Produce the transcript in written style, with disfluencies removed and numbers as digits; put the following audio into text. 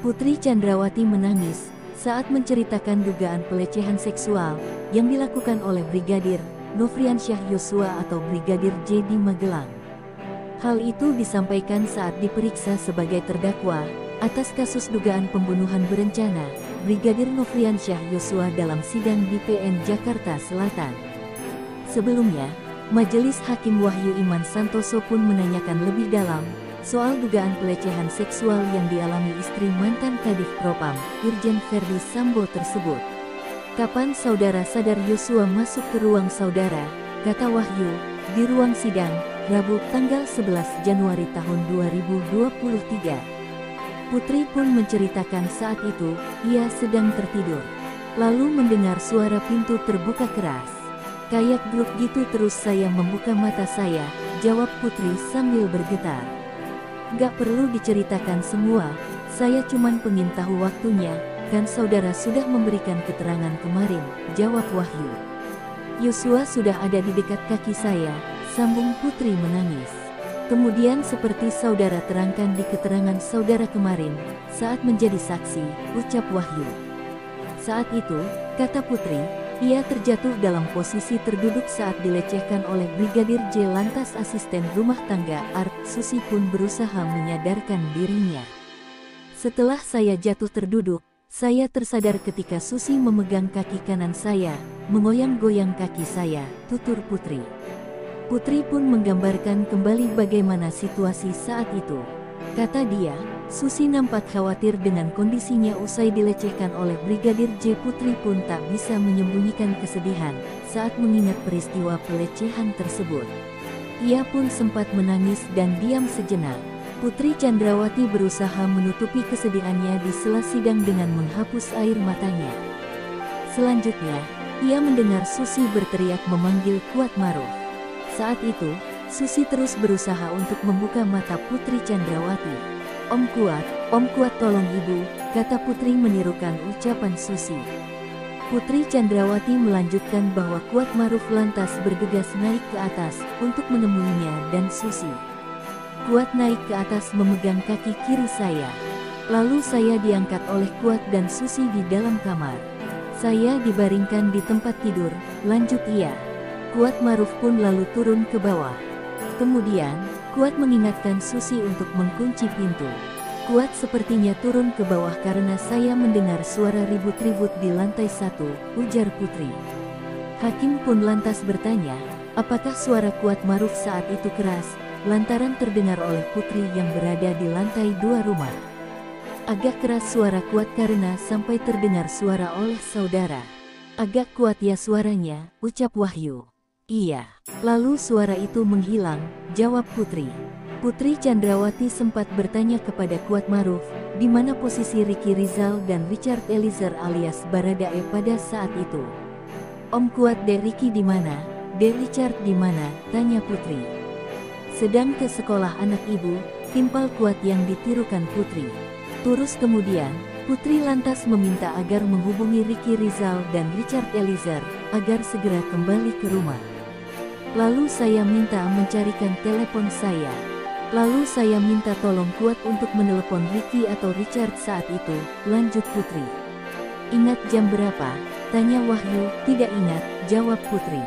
Putri Chandrawati menangis saat menceritakan dugaan pelecehan seksual yang dilakukan oleh Brigadir Nofriansyah Yosua atau Brigadir J di Magelang. Hal itu disampaikan saat diperiksa sebagai terdakwa atas kasus dugaan pembunuhan berencana Brigadir Nofriansyah Yosua dalam sidang di PN Jakarta Selatan. Sebelumnya, Majelis Hakim Wahyu Iman Santoso pun menanyakan lebih dalam soal dugaan pelecehan seksual yang dialami istri mantan Kadif Propam, Irjen Verdi Sambo tersebut. "Kapan saudara sadar Yosua masuk ke ruang saudara?" kata Wahyu, di ruang sidang, Rabu tanggal 11 Januari tahun 2023. Putri pun menceritakan saat itu, ia sedang tertidur. Lalu mendengar suara pintu terbuka keras. "Kayak gluk gitu terus saya membuka mata saya," jawab Putri sambil bergetar. "Gak perlu diceritakan semua, saya cuman pengen tahu waktunya, kan saudara sudah memberikan keterangan kemarin," jawab Wahyu. "Yosua sudah ada di dekat kaki saya," sambung Putri menangis. "Kemudian seperti saudara terangkan di keterangan saudara kemarin, saat menjadi saksi," ucap Wahyu. "Saat itu," kata Putri, "ia terjatuh dalam posisi terduduk saat dilecehkan oleh Brigadir J. Lantas asisten rumah tangga Art Susi pun berusaha menyadarkan dirinya. Setelah saya jatuh terduduk, saya tersadar ketika Susi memegang kaki kanan saya, mengoyang-goyang kaki saya," tutur Putri. Putri pun menggambarkan kembali bagaimana situasi saat itu. Kata dia, "Susi nampak khawatir dengan kondisinya usai dilecehkan oleh Brigadir J. Putri pun tak bisa menyembunyikan kesedihan saat mengingat peristiwa pelecehan tersebut. Ia pun sempat menangis dan diam sejenak." Putri Chandrawati berusaha menutupi kesedihannya di sela sidang dengan menghapus air matanya. Selanjutnya, ia mendengar Susi berteriak memanggil Kuat Maruf. Saat itu, Susi terus berusaha untuk membuka mata Putri Chandrawati. Om Kuat tolong ibu," kata Putri menirukan ucapan Susi. Putri Chandrawati melanjutkan bahwa Kuat Maruf lantas bergegas naik ke atas untuk menemuinya dan Susi. "Kuat naik ke atas memegang kaki kiri saya. Lalu saya diangkat oleh Kuat dan Susi di dalam kamar. Saya dibaringkan di tempat tidur," lanjut ia. Kuat Maruf pun lalu turun ke bawah. Kemudian, Kuat mengingatkan Susi untuk mengunci pintu. "Kuat sepertinya turun ke bawah karena saya mendengar suara ribut-ribut di lantai 1, ujar Putri. Hakim pun lantas bertanya, apakah suara Kuat Maruf saat itu keras, lantaran terdengar oleh Putri yang berada di lantai 2 rumah. "Agak keras suara Kuat karena sampai terdengar suara oleh saudara." "Agak kuat ya suaranya," ucap Wahyu. "Iya. Lalu suara itu menghilang," jawab Putri. Putri Chandrawati sempat bertanya kepada Kuat Maruf, di mana posisi Ricky Rizal dan Richard Eliezer alias Baradae pada saat itu. "Om Kuat, Dek Ricky di mana? Dek Richard di mana?" tanya Putri. "Sedang ke sekolah anak ibu," timpal Kuat yang ditirukan Putri. Terus kemudian, Putri lantas meminta agar menghubungi Ricky Rizal dan Richard Eliezer, agar segera kembali ke rumah. "Lalu saya minta mencarikan telepon saya. Lalu saya minta tolong Kuat untuk menelepon Ricky atau Richard saat itu," lanjut Putri. "Ingat jam berapa?" tanya Wahyu. "Tidak ingat," jawab Putri.